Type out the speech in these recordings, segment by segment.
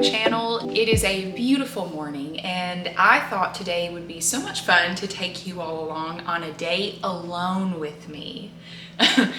channel. It is a beautiful morning and I thought today would be so much fun to take you all along on a day alone with me.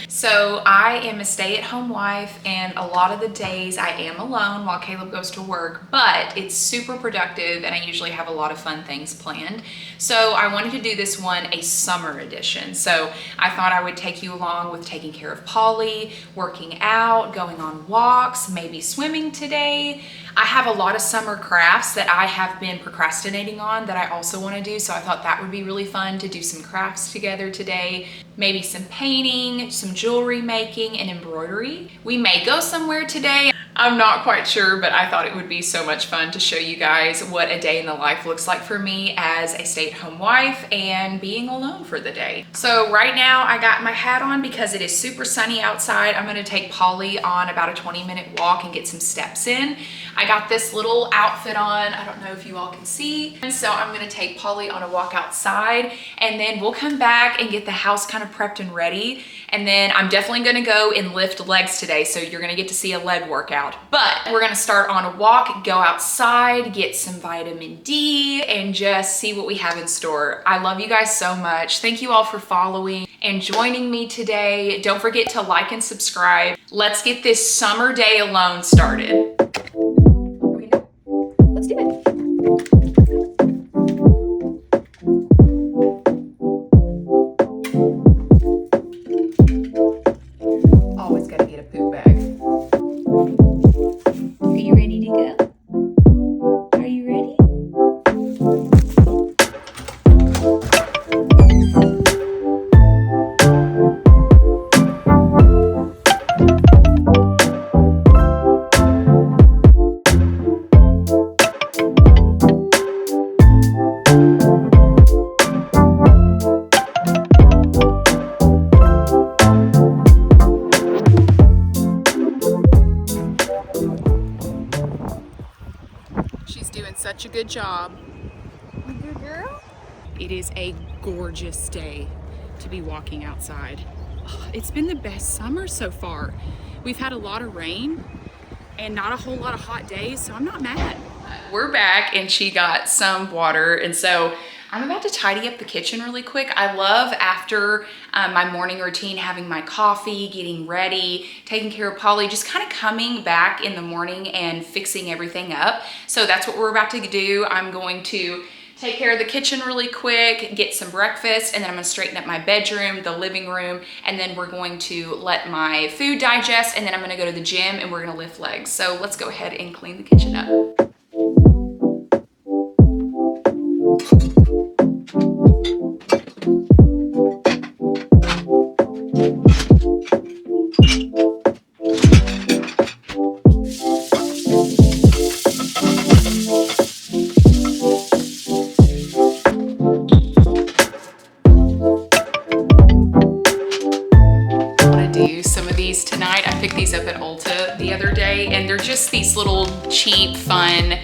So I am a stay-at-home wife and a lot of the days I am alone while Caleb goes to work, but it's super productive and I usually have a lot of fun things planned. So I wanted to do this one a summer edition. So I thought I would take you along with taking care of Polly, working out, going on walks, maybe swimming today. I have a lot of summer crafts that I have been procrastinating on that I also want to do. So I thought that would be really fun to do some crafts together today. Maybe some painting, some jewelry making, and embroidery. We may go somewhere today. I'm not quite sure, but I thought it would be so much fun to show you guys what a day in the life looks like for me as a stay-at-home wife and being alone for the day. So right now I got my hat on because it is super sunny outside. I'm gonna take Polly on about a 20-minute walk and get some steps in. I got this little outfit on. I don't know if you all can see. And so I'm gonna take Polly on a walk outside and then we'll come back and get the house kind of prepped and ready. And then I'm definitely gonna go and lift legs today. So you're gonna get to see a leg workout. But we're gonna start on a walk, go outside, get some vitamin D, and just see what we have in store. I love you guys so much. Thank you all for following and joining me today. Don't forget to like and subscribe. Let's get this summer day alone started. Let's do it. Always gotta get a poop bag. Are you ready to go? Are you ready? She's doing such a good job. Good girl. It is a gorgeous day to be walking outside. It's been the best summer so far. We've had a lot of rain and not a whole lot of hot days, so I'm not mad. We're back and she got some water, and so I'm about to tidy up the kitchen really quick. I love after my morning routine, having my coffee, getting ready, taking care of Polly, just kind of coming back in the morning and fixing everything up. So that's what we're about to do. I'm going to take care of the kitchen really quick, get some breakfast, and then I'm gonna straighten up my bedroom, the living room, and then we're going to let my food digest, and then I'm gonna go to the gym and we're gonna lift legs. So let's go ahead and clean the kitchen up. Tonight. I picked these up at Ulta the other day and they're just these little cheap, fun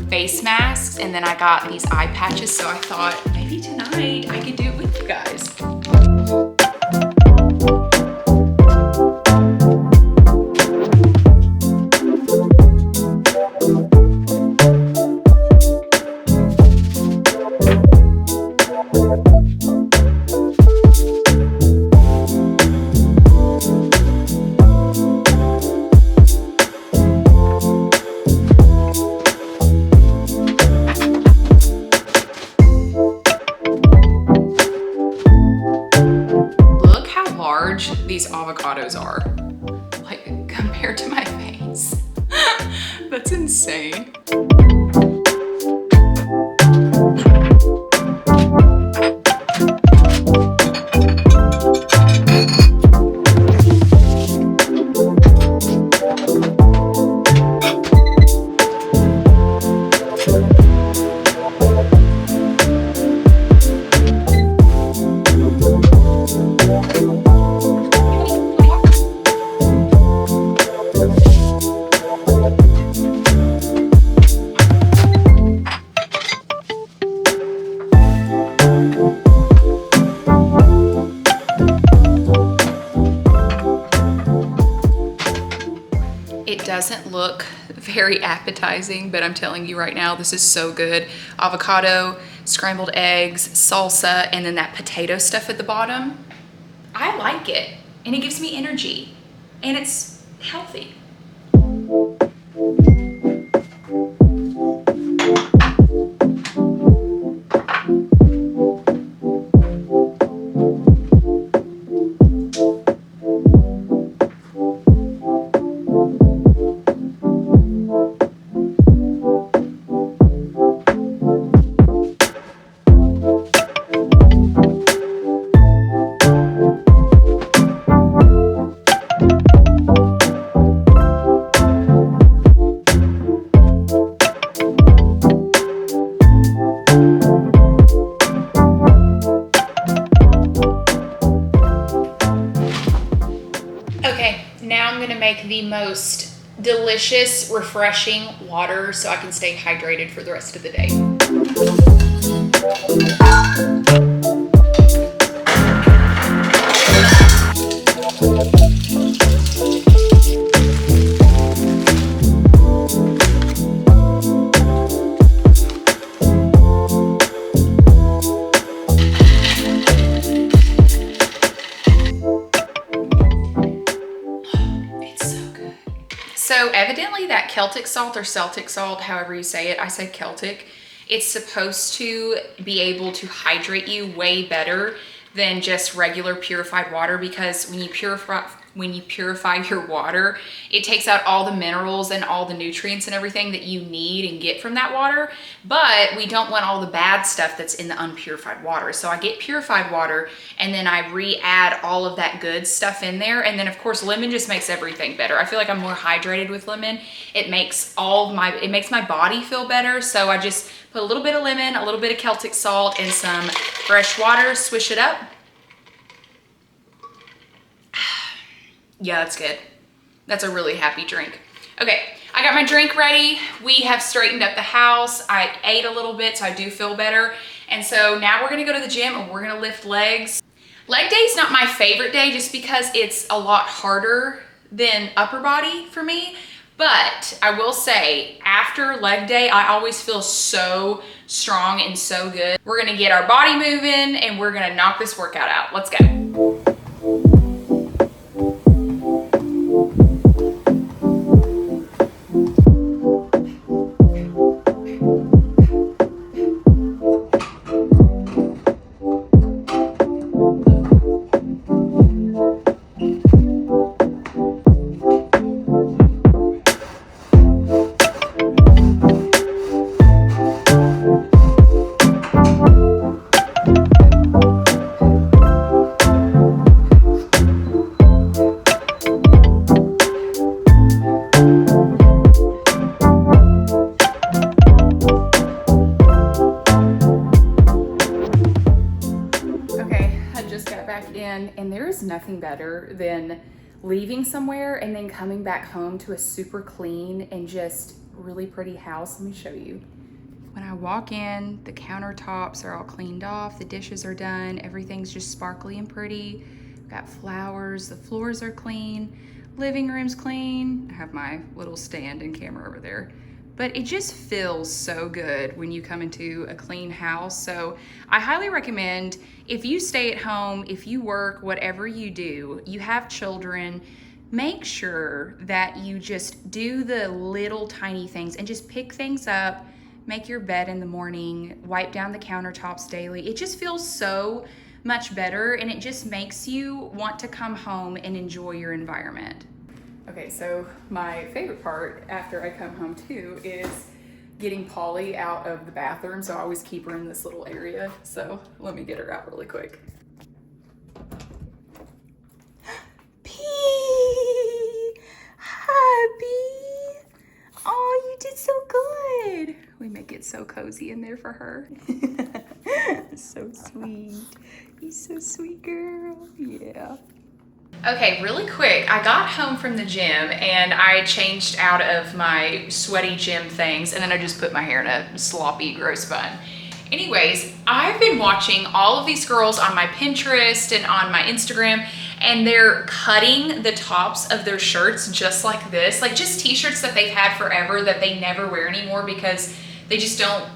face masks. And then I got these eye patches. So I thought maybe tonight I could do it with you guys. These avocados are, like, compared to my face. That's insane. doesn't look very appetizing, but I'm telling you right now, this is so good. Avocado, scrambled eggs, salsa, and then that potato stuff at the bottom. I like it, and it gives me energy, and it's healthy. Okay, now I'm gonna make the most delicious, refreshing water so I can stay hydrated for the rest of the day. So evidently that Celtic salt or Celtic salt, however you say it, I say Celtic, it's supposed to be able to hydrate you way better than just regular purified water, because when you purify your water, it takes out all the minerals and all the nutrients and everything that you need and get from that water. But we don't want all the bad stuff that's in the unpurified water. So I get purified water and then I re-add all of that good stuff in there. And then of course, lemon just makes everything better. I feel like I'm more hydrated with lemon. It makes my body feel better. So I just put a little bit of lemon, a little bit of Celtic salt, and some fresh water, swish it up. Yeah, that's good. That's a really happy drink. Okay, I got my drink ready. We have straightened up the house. I ate a little bit, so I do feel better. And so now we're gonna go to the gym and we're gonna lift legs. Leg day is not my favorite day just because it's a lot harder than upper body for me. But I will say, after leg day, I always feel so strong and so good. We're gonna get our body moving and we're gonna knock this workout out. Let's go. And there is nothing better than leaving somewhere and then coming back home to a super clean and just really pretty house. Let me show you. When I walk in, the countertops are all cleaned off, the dishes are done, everything's just sparkly and pretty. I've got flowers, the floors are clean, living room's clean. I have my little stand and camera over there. But it just feels so good when you come into a clean house. So I highly recommend, if you stay at home, if you work, whatever you do, you have children, make sure that you just do the little tiny things and just pick things up, make your bed in the morning, wipe down the countertops daily. It just feels so much better, and it just makes you want to come home and enjoy your environment. Okay, so my favorite part after I come home too is getting Polly out of the bathroom. So I always keep her in this little area. So let me get her out really quick. Pee! Hi, Bee! Oh, you did so good. We make it so cozy in there for her. So sweet. You're so sweet, girl. Yeah. Okay, really quick, I got home from the gym and I changed out of my sweaty gym things, and then I just put my hair in a sloppy, gross bun. Anyways, I've been watching all of these girls on my Pinterest and on my Instagram, and they're cutting the tops of their shirts just like this, like just t-shirts that they've had forever that they never wear anymore because they just don't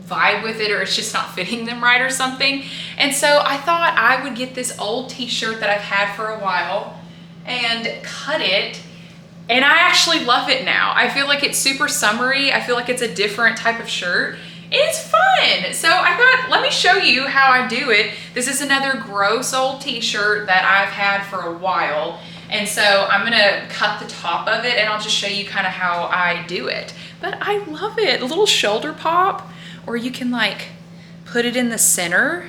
vibe with it or it's just not fitting them right or something. And so I thought I would get this old t-shirt that I've had for a while and cut it, and I actually love it now. I feel like it's super summery. I feel like it's a different type of shirt. It's fun. So I thought, let me show you how I do it. This is another gross old t-shirt that I've had for a while. And so I'm gonna cut the top of it and I'll just show you kind of how I do it. But I love it, a little shoulder pop, or you can like put it in the center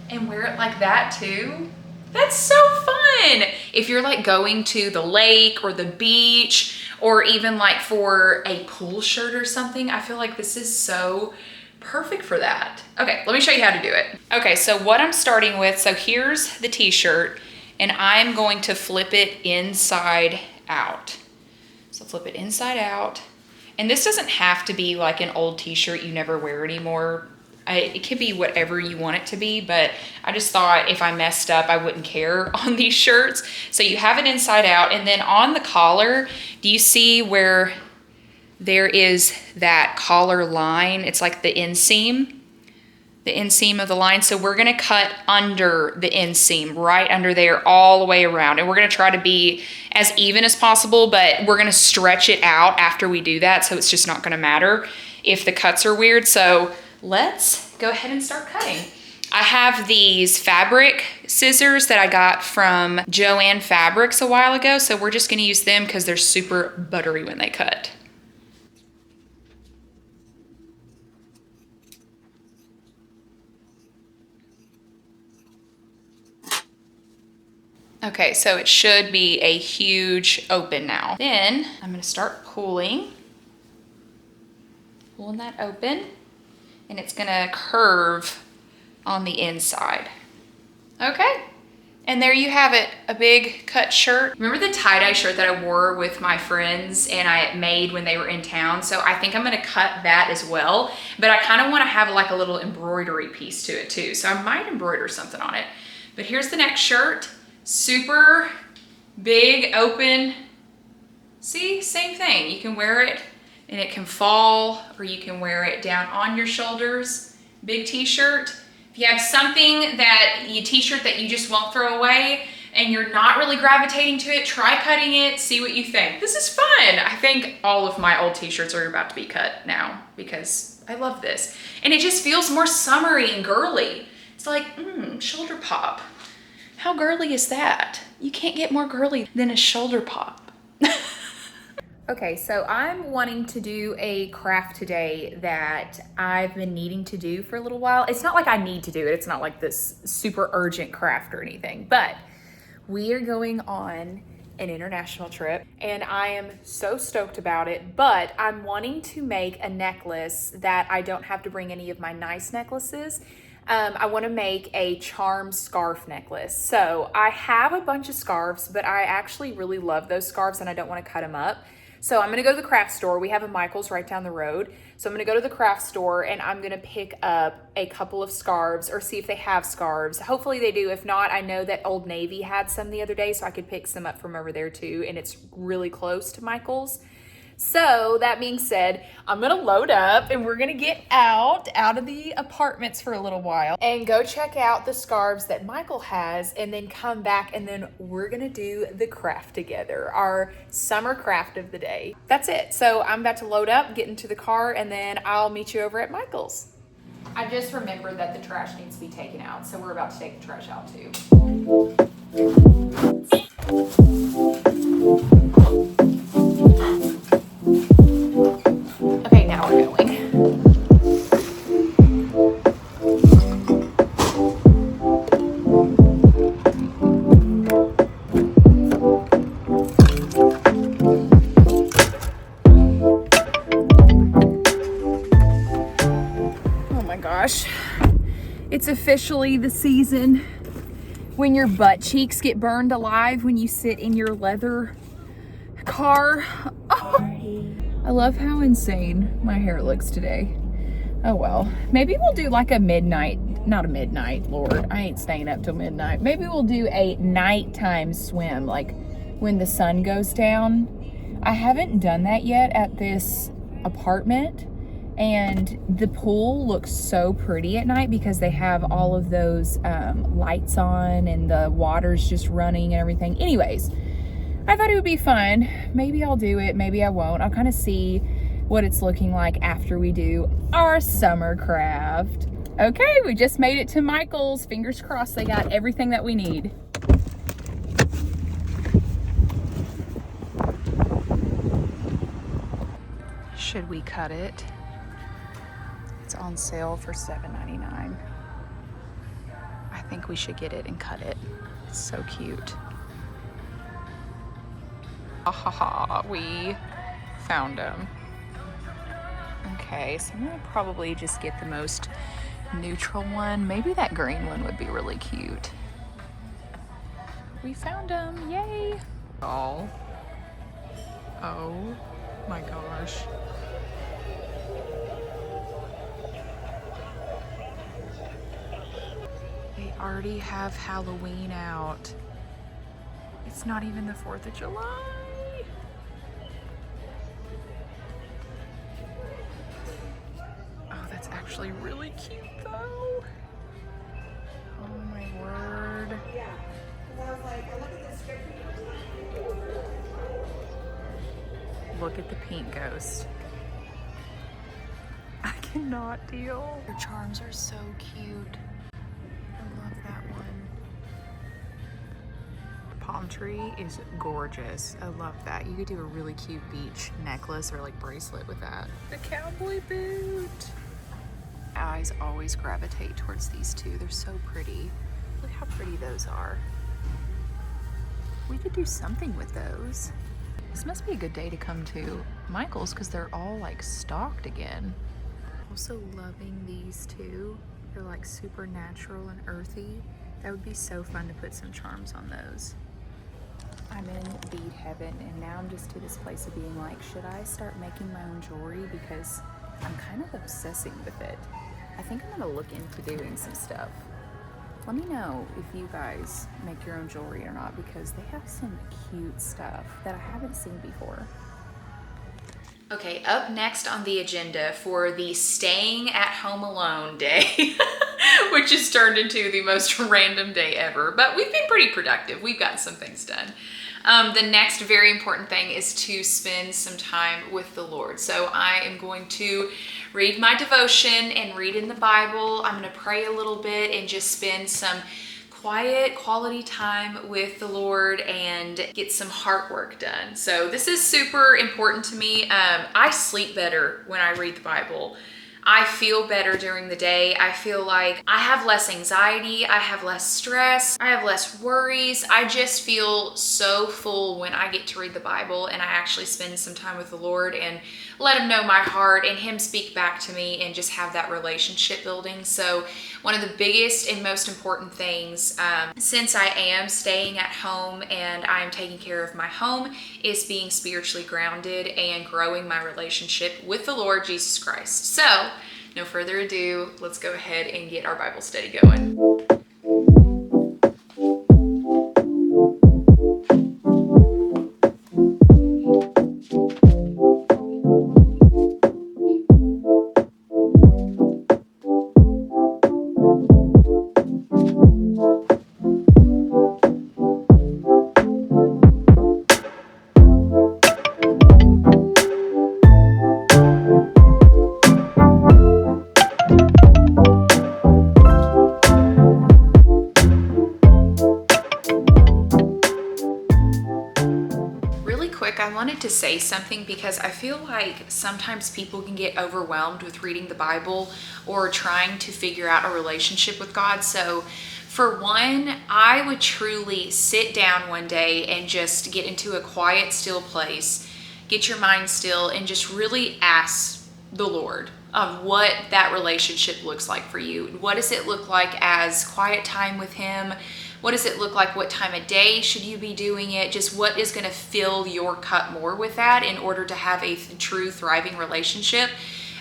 and wear it like that too. That's so fun. If you're like going to the lake or the beach, or even like for a pool shirt or something, I feel like this is so perfect for that. Okay, let me show you how to do it. Okay, so what I'm starting with, so here's the t-shirt and I'm going to flip it inside out. So flip it inside out. And this doesn't have to be like an old t-shirt you never wear anymore. It could be whatever you want it to be, but I just thought if I messed up, I wouldn't care on these shirts. So you have it inside out, and then on the collar, do you see where there is that collar line? It's like the inseam of the line. So we're gonna cut under the inseam, right under there, all the way around. And we're gonna try to be as even as possible, but we're gonna stretch it out after we do that, so it's just not gonna matter if the cuts are weird. So let's go ahead and start cutting. I have these fabric scissors that I got from Joann Fabrics a while ago, so we're just gonna use them because they're super buttery when they cut. Okay, so it should be a huge open now. Then I'm gonna start pulling that open, and it's gonna curve on the inside. Okay, and there you have it, a big cut shirt. Remember the tie-dye shirt that I wore with my friends and I made when they were in town? So I think I'm gonna cut that as well, but I kind of wanna have like a little embroidery piece to it too. So I might embroider something on it. But here's the next shirt, super big, open. See, same thing. You can wear it and it can fall, or you can wear it down on your shoulders. Big t-shirt. If you have something t-shirt that you just won't throw away and you're not really gravitating to it, try cutting it, see what you think. This is fun. I think all of my old t-shirts are about to be cut now because I love this. And it just feels more summery and girly. It's like, shoulder pop. How girly is that? You can't get more girly than a shoulder pop. Okay, so I'm wanting to do a craft today that I've been needing to do for a little while. It's not like I need to do it. It's not like this super urgent craft or anything, but we are going on an international trip and I am so stoked about it, but I'm wanting to make a necklace that I don't have to bring any of my nice necklaces. I want to make a charm scarf necklace. So I have a bunch of scarves, but I actually really love those scarves and I don't want to cut them up. So I'm gonna go to the craft store. We have a Michael's right down the road. So I'm gonna go to the craft store and I'm gonna pick up a couple of scarves or see if they have scarves. Hopefully they do. If not, I know that Old Navy had some the other day, so I could pick some up from over there too. And it's really close to Michael's. So that being said, I'm gonna load up and we're gonna get out of the apartments for a little while and go check out the scarves that Michael has and then come back and then we're gonna do the craft together, our summer craft of the day. That's it. So I'm about to load up, get into the car, and then I'll meet you over at Michael's. I just remembered that the trash needs to be taken out, so we're about to take the trash out too. Okay, now we're going. Oh my gosh. It's officially the season when your butt cheeks get burned alive when you sit in your leather car. Oh. I love how insane my hair looks today. Oh well, maybe we'll do like a midnight not a midnight, Lord. I ain't staying up till midnight. Maybe we'll do a nighttime swim, like when the sun goes down. I haven't done that yet at this apartment, and the pool looks so pretty at night because they have all of those lights on and the water's just running and everything. Anyways, I thought it would be fun. Maybe I'll do it, maybe I won't. I'll kind of see what it's looking like after we do our summer craft. Okay, we just made it to Michael's. Fingers crossed they got everything that we need. Should we cut it? It's on sale for $7.99. I think we should get it and cut it. It's so cute. We found them. Okay, so I'm gonna probably just get the most neutral one. Maybe that green one would be really cute. We found them, yay! Oh my gosh. They already have Halloween out. It's not even the 4th of July. Oh, that's actually really cute though. Oh my word. Yeah. I was like, look at this script. Look at the pink ghost. I cannot deal. Your charms are so cute. I love that one. The palm tree is gorgeous. I love that. You could do a really cute beach necklace or like bracelet with that. The cowboy boot. My eyes always gravitate towards these two. They're so pretty. Look how pretty those are. We could do something with those. This must be a good day to come to Michael's because they're all like stocked again. Also loving these two. They're like super natural and earthy. That would be so fun to put some charms on those. I'm in bead heaven and now I'm just to this place of being like, should I start making my own jewelry? Because I'm kind of obsessing with it. I think I'm gonna look into doing some stuff. Let me know if you guys make your own jewelry or not because they have some cute stuff that I haven't seen before. Okay, up next on the agenda for the staying at home alone day, which has turned into the most random day ever, but we've been pretty productive. We've gotten some things done. The next very important thing is to spend some time with the Lord. So I am going to read my devotion and read in the Bible. I'm going to pray a little bit and just spend some quiet, quality time with the Lord and get some heart work done. So this is super important to me. I sleep better when I read the Bible. I feel better during the day. I feel like I have less anxiety, I have less stress, I have less worries. I just feel so full when I get to read the Bible and I actually spend some time with the Lord and let him know my heart and him speak back to me and just have that relationship building. So one of the biggest and most important things, since I am staying at home and I'm taking care of my home, is being spiritually grounded and growing my relationship with the Lord Jesus Christ. So no further ado, let's go ahead and get our Bible study going. I wanted to say something because I feel like sometimes people can get overwhelmed with reading the Bible or trying to figure out a relationship with God. So for one, I would truly sit down one day and just get into a quiet, still place, get your mind still, and just really ask the Lord of what that relationship looks like for you. What does it look like as quiet time with him? What does it look like? What time of day should you be doing it? Just what is going to fill your cup more with that in order to have a true thriving relationship?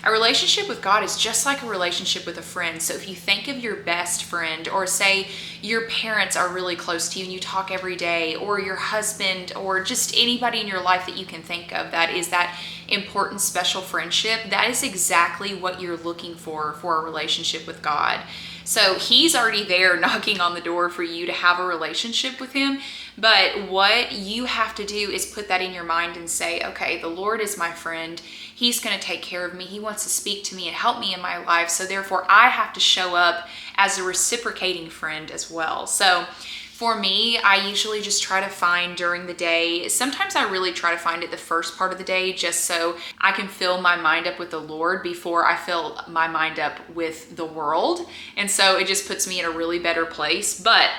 a relationship with God is just like a relationship with a friend. So if you think of your best friend, or say your parents are really close to you and you talk every day, or your husband, or just anybody in your life that you can think of that is that important special friendship, that is exactly what you're looking for a relationship with God. So he's already there knocking on the door for you to have a relationship with him. But what you have to do is put that in your mind and say, okay, the Lord is my friend. He's going to take care of me. He wants to speak to me and help me in my life. So therefore I have to show up as a reciprocating friend as well. So for me, I usually just try to find during the day. Sometimes I really try to find it the first part of the day, just so I can fill my mind up with the Lord before I fill my mind up with the world. And so it just puts me in a really better place. But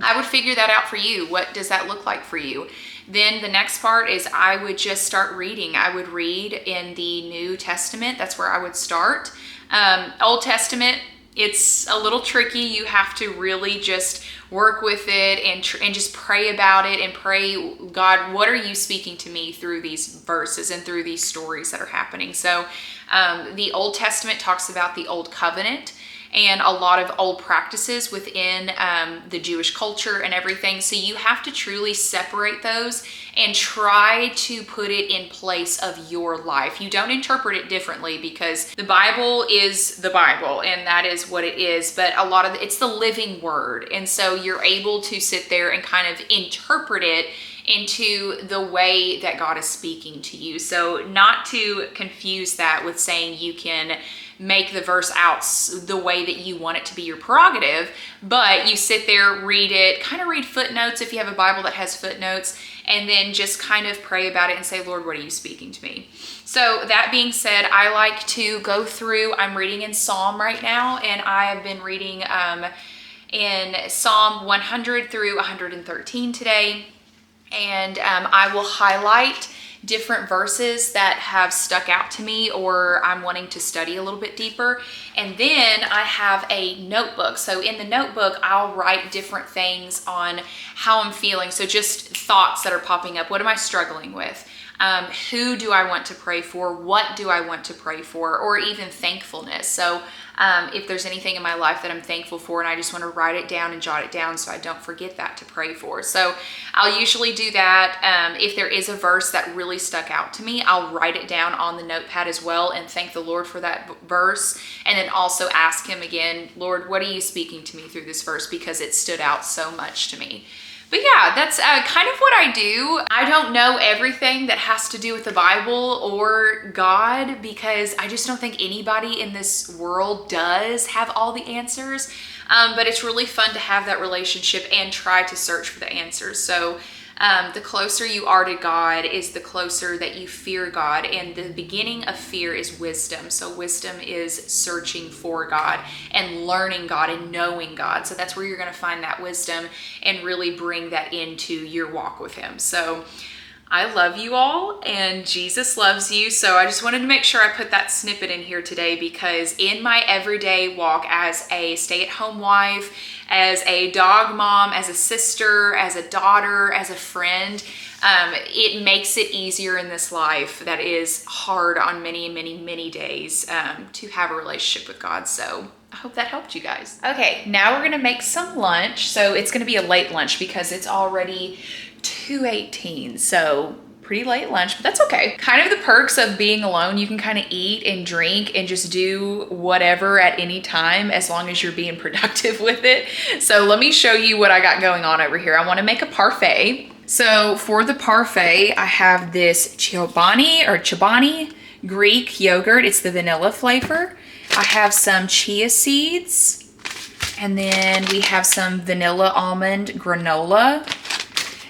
I would figure that out for you. What does that look like for you? Then the next part is I would just start reading. I would read in the New Testament. That's where I would start. Old Testament, it's a little tricky. You have to really just work with it and just pray about it and pray, God, what are you speaking to me through these verses and through these stories that are happening? So the Old Testament talks about the Old Covenant and a lot of old practices within the Jewish culture and everything. So you have to truly separate those and try to put it in place of your life. You don't interpret it differently, because the Bible is the Bible and that is what it is. But a lot of it's the living word. And so you're able to sit there and kind of interpret it into the way that God is speaking to you. So not to confuse that with saying you can make the verse out the way that you want it to be your prerogative, but you sit there, read it, kind of read footnotes if you have a Bible that has footnotes, and then just kind of pray about it and say, Lord, what are you speaking to me? So that being said, I like to go through, I'm reading in Psalm right now, and I have been reading in Psalm 100 through 113 today. And I will highlight different verses that have stuck out to me or I'm wanting to study a little bit deeper. And then I have a notebook. So in the notebook, I'll write different things on how I'm feeling. So just thoughts that are popping up. What am I struggling with? Who do I want to pray for? What do I want to pray for? Or even thankfulness. So if there's anything in my life that I'm thankful for and I just want to write it down and jot it down so I don't forget that to pray for. So I'll usually do that. If there is a verse that really stuck out to me, I'll write it down on the notepad as well and thank the Lord for that verse. And then also ask him again, Lord, what are you speaking to me through this verse? Because it stood out so much to me. But yeah, that's kind of what I do. I don't know everything that has to do with the Bible or God, because I just don't think anybody in this world does have all the answers. But it's really fun to have that relationship and try to search for the answers. So the closer you are to God is the closer that you fear God. And the beginning of fear is wisdom. So wisdom is searching for God and learning God and knowing God. So that's where you're going to find that wisdom and really bring that into your walk with him. So I love you all and Jesus loves you. So I just wanted to make sure I put that snippet in here today, because in my everyday walk as a stay-at-home wife, as a dog mom, as a sister, as a daughter, as a friend, it makes it easier in this life that is hard on many, many, many days to have a relationship with God. So I hope that helped you guys. Okay, now we're gonna make some lunch. So it's gonna be a late lunch because it's already 2:18, so pretty late lunch, but that's okay. Kind of the perks of being alone, you can kind of eat and drink and just do whatever at any time as long as you're being productive with it. So let me show you what I got going on over here. I want to make a parfait. So for the parfait, I have this Chobani Greek yogurt. It's the vanilla flavor. I have some chia seeds, and then we have some vanilla almond granola.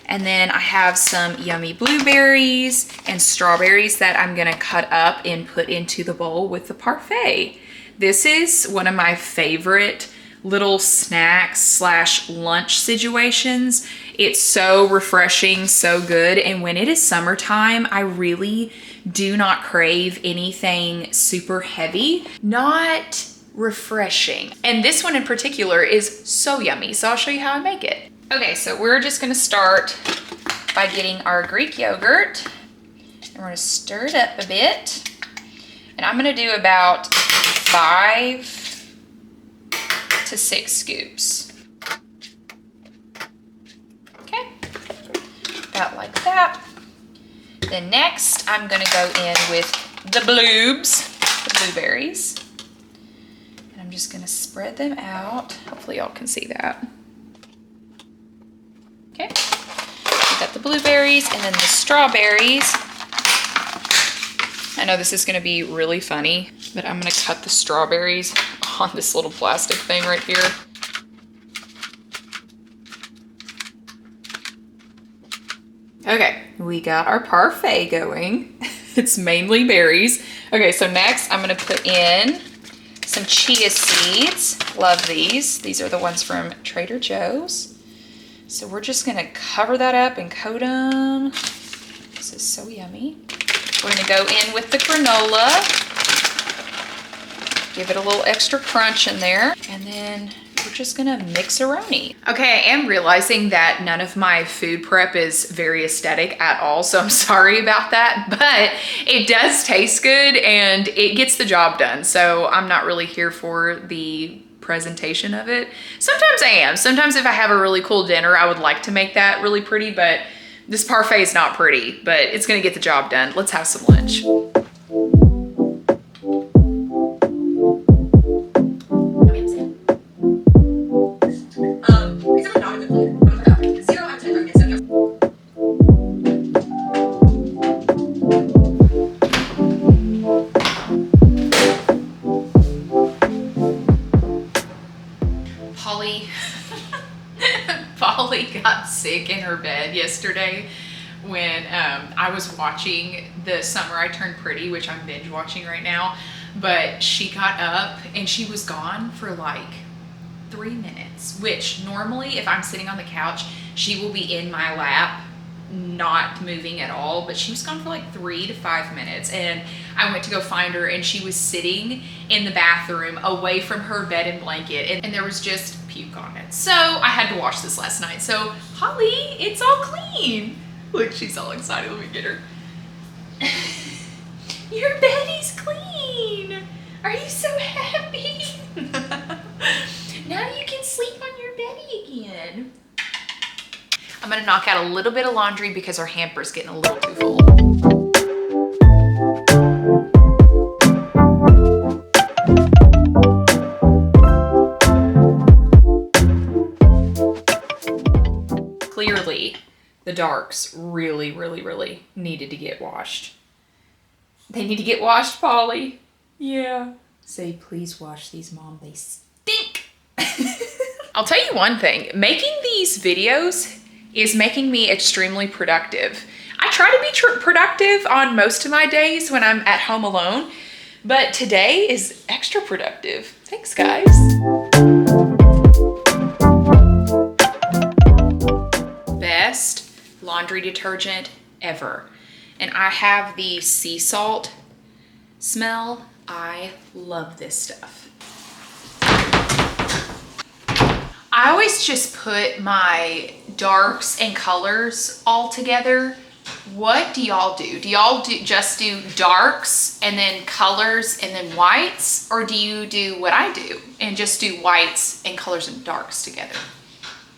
And then I have some yummy blueberries and strawberries that I'm gonna cut up and put into the bowl with the parfait. This is one of my favorite little snacks slash lunch situations. It's so refreshing, so good. And when it is summertime, I really do not crave anything super heavy, not refreshing. And this one in particular is so yummy. So I'll show you how I make it. Okay, so we're just gonna start by getting our Greek yogurt, and we're gonna stir it up a bit. And I'm gonna do about 5 to 6 scoops. Okay, about like that. Then next, I'm gonna go in with the blueberries. And I'm just gonna spread them out. Hopefully y'all can see that. Okay, we got the blueberries and then the strawberries. I know this is gonna be really funny, but I'm gonna cut the strawberries on this little plastic thing right here. Okay, we got our parfait going. It's mainly berries. Okay, so next I'm gonna put in some chia seeds. Love these. These are the ones from Trader Joe's. So we're just gonna cover that up and coat them. This is so yummy. We're gonna go in with the granola. Give it a little extra crunch in there. And then we're just gonna mix-a-roni. Okay, I am realizing that none of my food prep is very aesthetic at all, so I'm sorry about that, but it does taste good and it gets the job done. So I'm not really here for the presentation of it. Sometimes I am. Sometimes if I have a really cool dinner, I would like to make that really pretty, but this parfait is not pretty, but it's gonna get the job done. Let's have some lunch. Polly got sick in her bed yesterday when I was watching The Summer I Turned Pretty, which I'm binge watching right now, but she got up and she was gone for like 3 minutes, which normally if I'm sitting on the couch, she will be in my lap, not moving at all, but she was gone for like 3 to 5 minutes, and I went to go find her and she was sitting in the bathroom away from her bed and blanket, and there was just puke on it. So I had to wash this last night. So Holly, it's all clean. Look, she's all excited. Let me get her. Your beddy's clean. Are you so happy? Now you can sleep on your beddy again. I'm gonna knock out a little bit of laundry because our hamper's getting a little too full. Clearly, the darks really, really, really needed to get washed. They need to get washed, Polly. Yeah. Say, please wash these, Mom. They stink. I'll tell you one thing. Making these videos is making me extremely productive. I try to be productive on most of my days when I'm at home alone, but today is extra productive. Thanks, guys. Best laundry detergent ever. And I have the sea salt smell. I love this stuff. I always just put my darks and colors all together. What do y'all do? Do y'all just do darks and then colors and then whites? Or do you do what I do and just do whites and colors and darks together?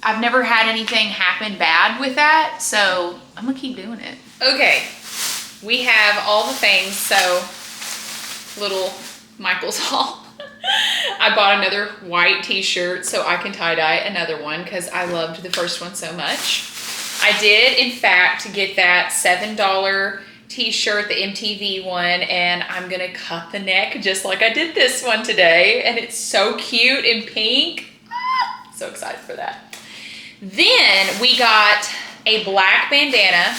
I've never had anything happen bad with that, so I'm gonna keep doing it. Okay, we have all the things, so little Michael's haul. I bought another white t-shirt so I can tie-dye another one because I loved the first one so much. I did, in fact, get that $7 t-shirt, the MTV one, and I'm gonna cut the neck just like I did this one today, and it's so cute in pink. So excited for that. Then we got a black bandana,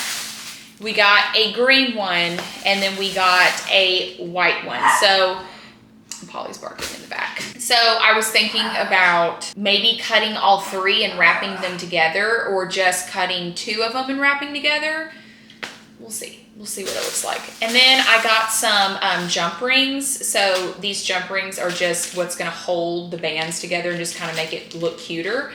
we got a green one, and then we got a white one. So Polly's barking in the back. So I was thinking about maybe cutting all 3 and wrapping them together, or just cutting 2 of them and wrapping together. We'll see. We'll see what it looks like. And then I got some jump rings. So these jump rings are just what's gonna hold the bands together and just kind of make it look cuter.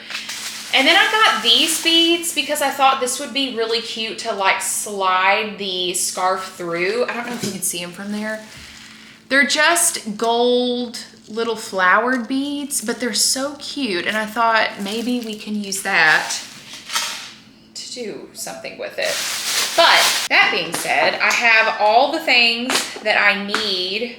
And then I got these beads because I thought this would be really cute to like slide the scarf through. I don't know if you can see them from there, They're just gold little flowered beads, but they're so cute. And I thought maybe we can use that to do something with it. But that being said, I have all the things that I need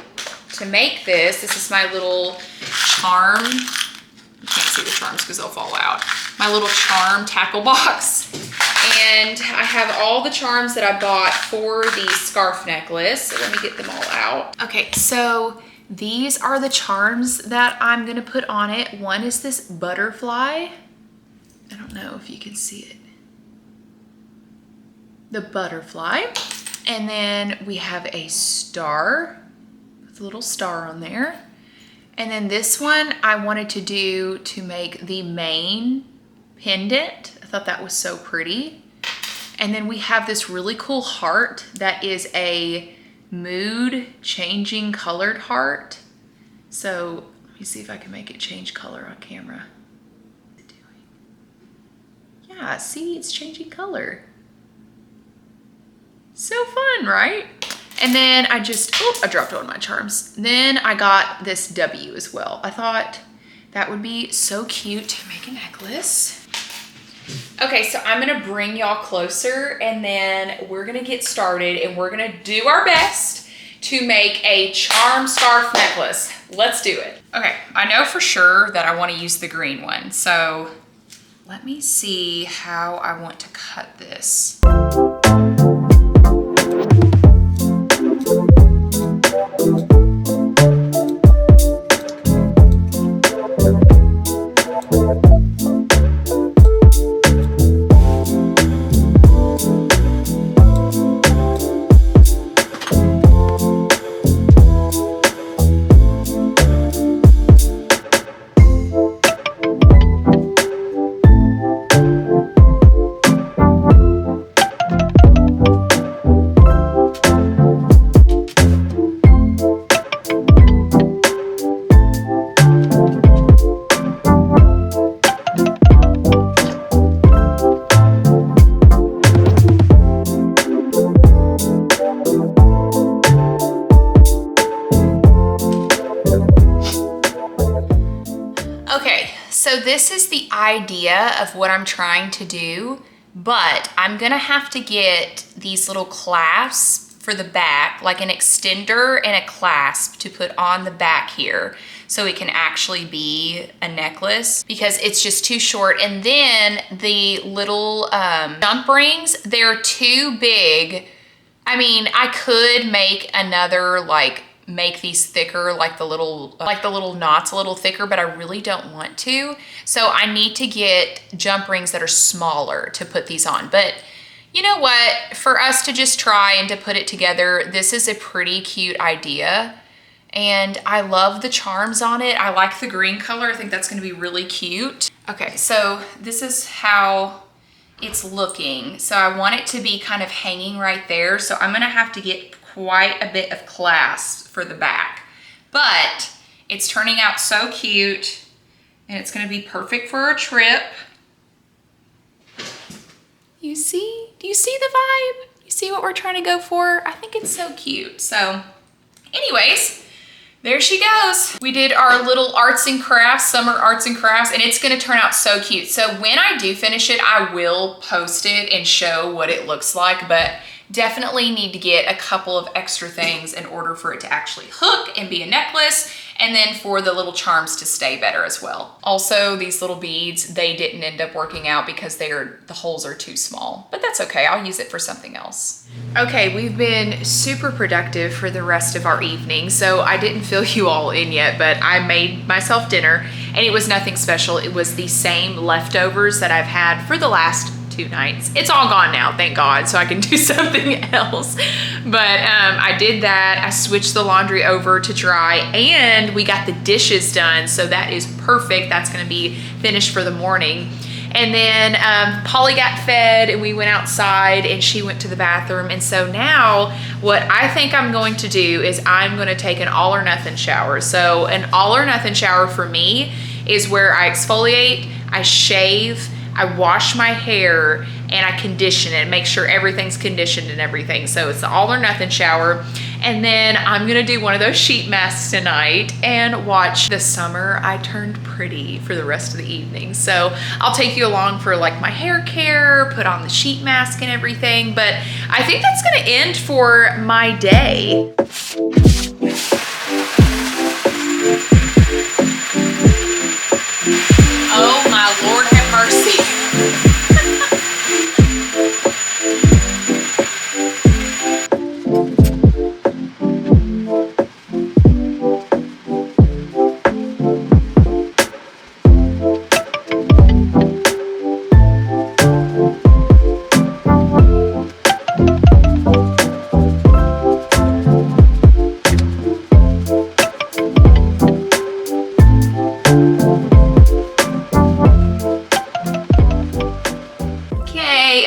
to make this. This is my little charm. You can't see the charms because they'll fall out. My little charm tackle box. And I have all the charms that I bought for the scarf necklace. So let me get them all out. Okay, so these are the charms that I'm gonna put on it. One is this butterfly. I don't know if you can see it. The butterfly. And then we have a star with a little star on there. And then this one I wanted to do to make the main pendant. I thought that was so pretty. And then we have this really cool heart that is a mood changing colored heart. So let me see if I can make it change color on camera. Yeah, see, it's changing color. So fun, right? And then I dropped one of my charms. Then I got this W as well. I thought that would be so cute to make a necklace. Okay, so I'm gonna bring y'all closer and then we're gonna get started and we're gonna do our best to make a charm scarf necklace. Let's do it. Okay, I know for sure that I wanna use the green one. So let me see how I want to cut this. So this is the idea of what I'm trying to do, but I'm gonna have to get these little clasps for the back, like an extender and a clasp to put on the back here so it can actually be a necklace because it's just too short. And then the little jump rings, they're too big. I mean, I could make another, make these thicker, like the little knots a little thicker, but I really don't want to. So I need to get jump rings that are smaller to put these on. But you know what? For us to just try and to put it together, this is a pretty cute idea. And I love the charms on it. I like the green color. I think that's gonna be really cute. Okay, so this is how it's looking. So I want it to be kind of hanging right there. So I'm gonna have to get quite a bit of clasps for the back, but it's turning out so cute and it's gonna be perfect for our trip. You see? Do you see the vibe? You see what we're trying to go for? I think it's so cute. So anyways, there she goes. We did our little arts and crafts, summer arts and crafts, and it's gonna turn out so cute. So when I do finish it, I will post it and show what it looks like, but definitely need to get a couple of extra things in order for it to actually hook and be a necklace, and then for the little charms to stay better as well. Also, these little beads, they didn't end up working out because the holes are too small, but that's okay. I'll use it for something else. Okay, we've been super productive for the rest of our evening, so I didn't fill you all in yet, but I made myself dinner, and it was nothing special. It was the same leftovers that I've had for the last 2 nights. It's all gone now, thank God, so I can do something else. But I did that. I switched the laundry over to dry, and we got the dishes done, so that is perfect. That's gonna be finished for the morning. And then Polly got fed and we went outside and she went to the bathroom. And so now what I think I'm going to do is I'm gonna take an all or nothing shower. So an all or nothing shower for me is where I exfoliate, I shave, I wash my hair, and I condition it, make sure everything's conditioned and everything. So it's the all or nothing shower. And then I'm gonna do one of those sheet masks tonight and watch The Summer I Turned Pretty for the rest of the evening. So I'll take you along for like my hair care, put on the sheet mask and everything, but I think that's gonna end for my day. Oh my Lord, have mercy.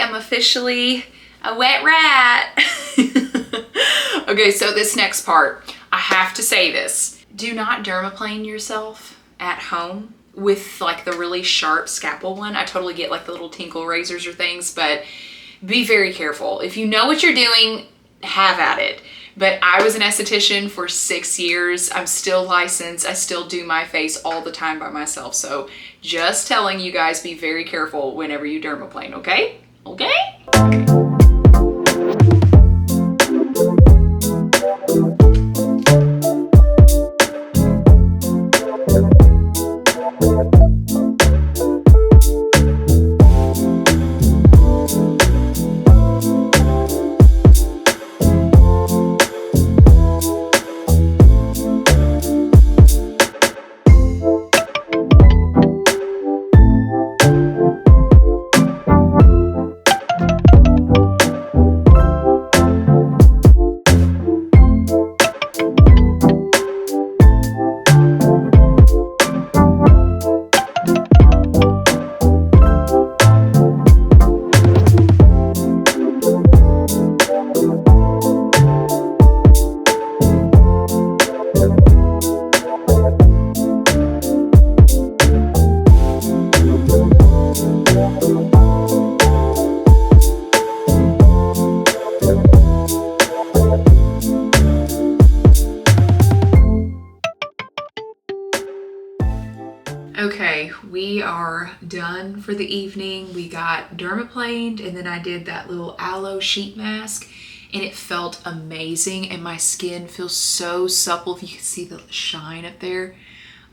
I'm officially a wet rat. Okay, so this next part, I have to say this. Do not dermaplane yourself at home with like the really sharp scalpel one. I totally get like the little tinkle razors or things, but be very careful. If you know what you're doing, have at it. But I was an esthetician for 6 years. I'm still licensed. I still do my face all the time by myself. So just telling you guys, be very careful whenever you dermaplane, okay? Okay? Okay, we are done for the evening. We got dermaplaned and then I did that little aloe sheet mask and it felt amazing and my skin feels so supple. If you can see the shine up there.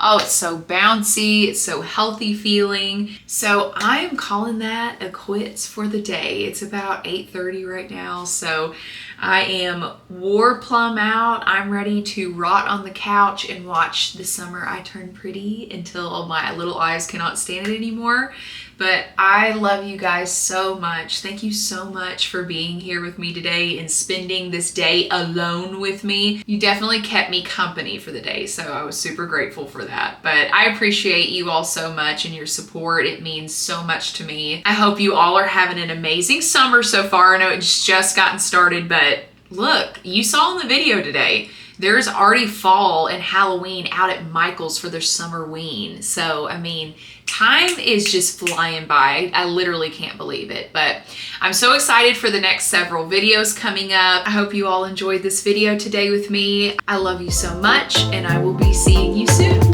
Oh, it's so bouncy, it's so healthy feeling. So I am calling that a quits for the day. It's about 8:30 right now, so I am war plumb out. I'm ready to rot on the couch and watch The Summer I Turned Pretty until my little eyes cannot stand it anymore. But I love you guys so much. Thank you so much for being here with me today and spending this day alone with me. You definitely kept me company for the day, so I was super grateful for that. But I appreciate you all so much and your support. It means so much to me. I hope you all are having an amazing summer so far. I know it's just gotten started, but look, you saw in the video today, there's already fall and Halloween out at Michael's for their summerween. So, I mean, time is just flying by. I literally can't believe it. But I'm so excited for the next several videos coming up. I hope you all enjoyed this video today with me. I love you so much, and I will be seeing you soon.